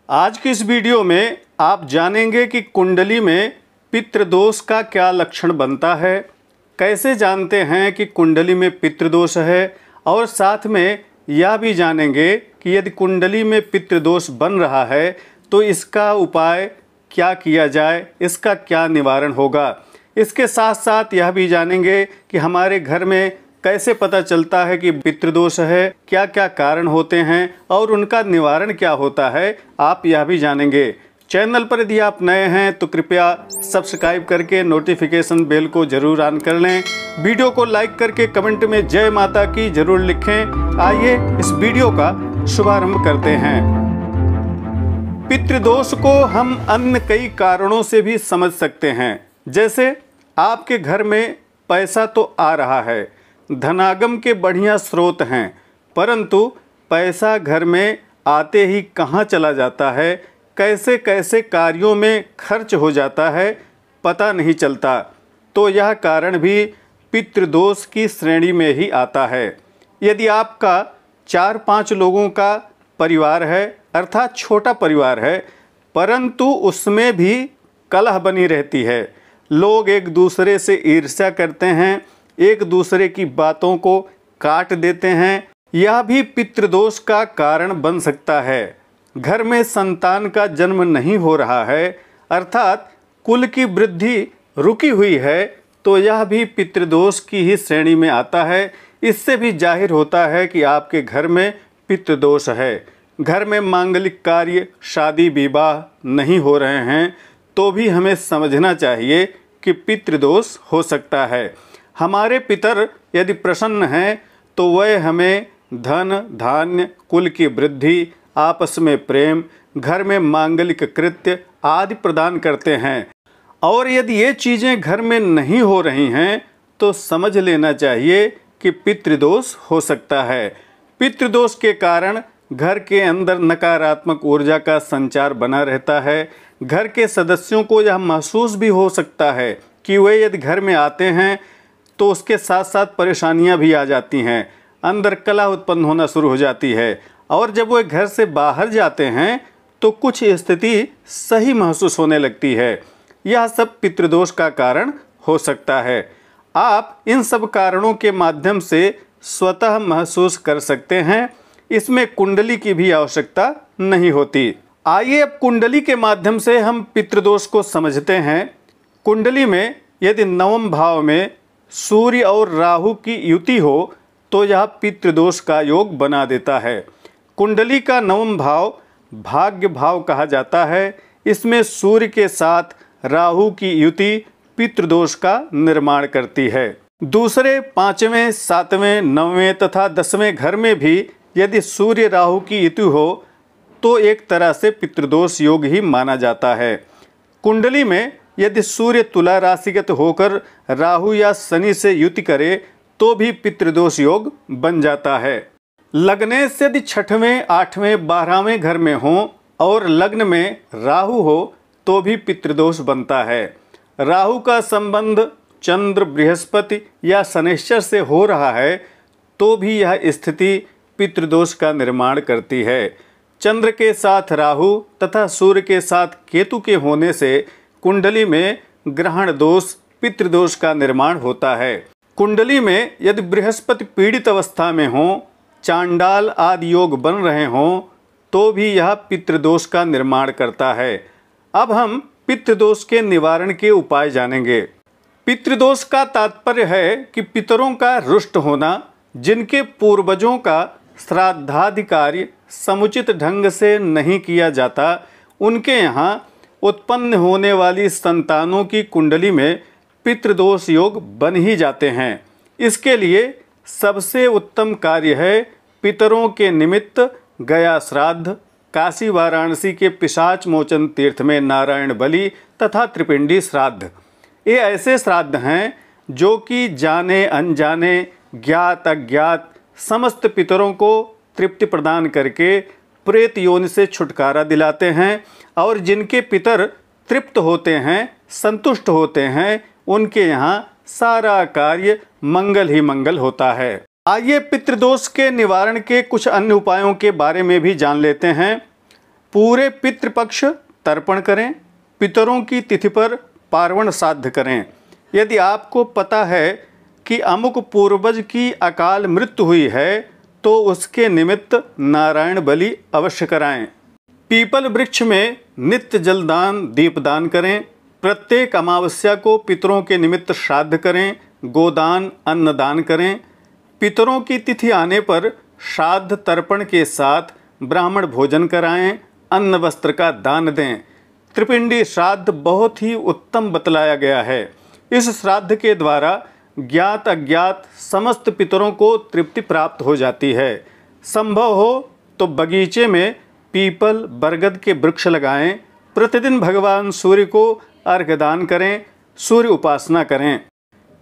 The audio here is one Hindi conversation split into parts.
आज की इस वीडियो में आप जानेंगे कि कुंडली में पितृदोष का क्या लक्षण बनता है, कैसे जानते हैं कि कुंडली में पितृदोष है, और साथ में यह भी जानेंगे कि यदि कुंडली में पितृदोष बन रहा है तो इसका उपाय क्या किया जाए, इसका क्या निवारण होगा। इसके साथ साथ यह भी जानेंगे कि हमारे घर में कैसे पता चलता है कि पितृदोष है, क्या क्या कारण होते हैं और उनका निवारण क्या होता है, आप यह भी जानेंगे। चैनल पर यदि आप नए हैं तो कृपया सब्सक्राइब करके नोटिफिकेशन बेल को जरूर ऑन कर लें। वीडियो को लाइक करके कमेंट में जय माता की जरूर लिखें। आइए इस वीडियो का शुभारंभ करते हैं। पितृदोष को हम अन्य कई कारणों से भी समझ सकते हैं। जैसे आपके घर में पैसा तो आ रहा है, धनागम के बढ़िया स्रोत हैं, परंतु पैसा घर में आते ही कहाँ चला जाता है, कैसे कैसे कार्यों में खर्च हो जाता है, पता नहीं चलता। तो यह कारण भी पितृदोष की श्रेणी में ही आता है। यदि आपका 4-5 लोगों का परिवार है, अर्थात छोटा परिवार है, परंतु उसमें भी कलह बनी रहती है, लोग एक दूसरे से ईर्ष्या करते हैं, एक दूसरे की बातों को काट देते हैं, यह भी पितृदोष का कारण बन सकता है। घर में संतान का जन्म नहीं हो रहा है, अर्थात कुल की वृद्धि रुकी हुई है, तो यह भी पितृदोष की ही श्रेणी में आता है। इससे भी जाहिर होता है कि आपके घर में पितृदोष है। घर में मांगलिक कार्य, शादी विवाह नहीं हो रहे हैं तो भी हमें समझना चाहिए कि पितृदोष हो सकता है। हमारे पितर यदि प्रसन्न हैं तो वह हमें धन धान्य, कुल की वृद्धि, आपस में प्रेम, घर में मांगलिक कृत्य आदि प्रदान करते हैं। और यदि ये चीज़ें घर में नहीं हो रही हैं तो समझ लेना चाहिए कि पितृदोष हो सकता है। पितृदोष के कारण घर के अंदर नकारात्मक ऊर्जा का संचार बना रहता है। घर के सदस्यों को यह महसूस भी हो सकता है कि वे यदि घर में आते हैं तो उसके साथ साथ परेशानियां भी आ जाती हैं, अंदर कलह उत्पन्न होना शुरू हो जाती है, और जब वे घर से बाहर जाते हैं तो कुछ स्थिति सही महसूस होने लगती है। यह सब पितृदोष का कारण हो सकता है। आप इन सब कारणों के माध्यम से स्वतः महसूस कर सकते हैं, इसमें कुंडली की भी आवश्यकता नहीं होती। आइए अब कुंडली के माध्यम से हम पितृदोष को समझते हैं। कुंडली में यदि नवम भाव में सूर्य और राहु की युति हो तो यह पितृदोष का योग बना देता है। कुंडली का नवम भाव भाग्य भाव कहा जाता है। इसमें सूर्य के साथ राहु की युति पितृदोष का निर्माण करती है। दूसरे 5वें, 7वें, 9वें तथा 10वें घर में भी यदि सूर्य राहु की युति हो तो एक तरह से पितृदोष योग ही माना जाता है। कुंडली में यदि सूर्य तुला राशिगत होकर राहु या शनि से युति करे तो भी पितृदोष योग बन जाता है। लग्न से यदि 6वें, 8वें, 12वें घर में हो और लग्न में राहु हो तो भी पितृदोष बनता है। राहु का संबंध चंद्र, बृहस्पति या शनिश्चर से हो रहा है तो भी यह स्थिति पितृदोष का निर्माण करती है। चंद्र के साथ राहु तथा सूर्य के साथ केतु के होने से कुंडली में ग्रहण दोष, पितृदोष का निर्माण होता है। कुंडली में यदि बृहस्पति पीड़ित अवस्था में हो, चांडाल आदि योग बन रहे हों तो भी यह पितृदोष का निर्माण करता है। अब हम पितृदोष के निवारण के उपाय जानेंगे। पितृदोष का तात्पर्य है कि पितरों का रुष्ट होना, जिनके पूर्वजों का श्राद्धादि कार्य समुचित ढंग से नहीं किया जाता, उनके यहाँ उत्पन्न होने वाली संतानों की कुंडली में पितृदोष योग बन ही जाते हैं। इसके लिए सबसे उत्तम कार्य है पितरों के निमित्त गया श्राद्ध, काशी वाराणसी के पिशाच मोचन तीर्थ में नारायण बलि तथा त्रिपिंडी श्राद्ध। ये ऐसे श्राद्ध हैं जो कि जाने अनजाने, ज्ञात अज्ञात समस्त पितरों को तृप्ति प्रदान करके प्रेत योनि से छुटकारा दिलाते हैं, और जिनके पितर तृप्त होते हैं, संतुष्ट होते हैं, उनके यहाँ सारा कार्य मंगल ही मंगल होता है। आइए पितृदोष के निवारण के कुछ अन्य उपायों के बारे में भी जान लेते हैं। पूरे पितृपक्ष तर्पण करें। पितरों की तिथि पर पार्वण श्राद्ध करें। यदि आपको पता है कि अमुक पूर्वज की अकाल मृत्यु हुई है तो उसके निमित्त नारायण बलि अवश्य कराएं। पीपल वृक्ष में नित्य जलदान दीपदान करें। प्रत्येक अमावस्या को पितरों के निमित्त श्राद्ध करें। गोदान अन्नदान करें। पितरों की तिथि आने पर श्राद्ध तर्पण के साथ ब्राह्मण भोजन कराएं। अन्न वस्त्र का दान दें। त्रिपिंडी श्राद्ध बहुत ही उत्तम बतलाया गया है। इस श्राद्ध के द्वारा ज्ञात अज्ञात समस्त पितरों को तृप्ति प्राप्त हो जाती है। संभव हो तो बगीचे में पीपल बरगद के वृक्ष लगाएं। प्रतिदिन भगवान सूर्य को अर्घ्यदान करें। सूर्य उपासना करें।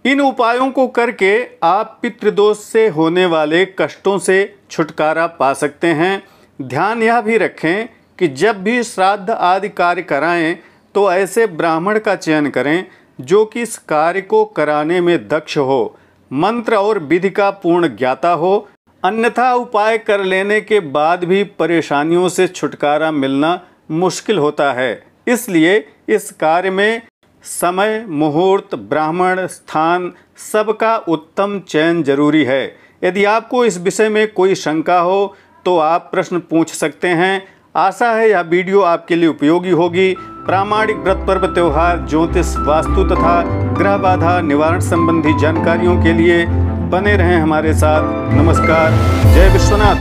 इन उपायों को करके आप पितृदोष से होने वाले कष्टों से छुटकारा पा सकते हैं। ध्यान यह भी रखें कि जब भी श्राद्ध आदि कार्य कराएं तो ऐसे ब्राह्मण का चयन करें जो कि इस कार्य को कराने में दक्ष हो, मंत्र और विधि का पूर्ण ज्ञाता हो। अन्यथा उपाय कर लेने के बाद भी परेशानियों से छुटकारा मिलना मुश्किल होता है। इसलिए इस कार्य में समय, मुहूर्त, ब्राह्मण, स्थान सबका उत्तम चयन जरूरी है। यदि आपको इस विषय में कोई शंका हो तो आप प्रश्न पूछ सकते हैं। आशा है यह वीडियो आपके लिए उपयोगी होगी। प्रामाणिक व्रत पर्व त्योहार, ज्योतिष, वास्तु तथा ग्रह बाधा निवारण संबंधी जानकारियों के लिए बने रहें हमारे साथ। नमस्कार। जय विश्वनाथ।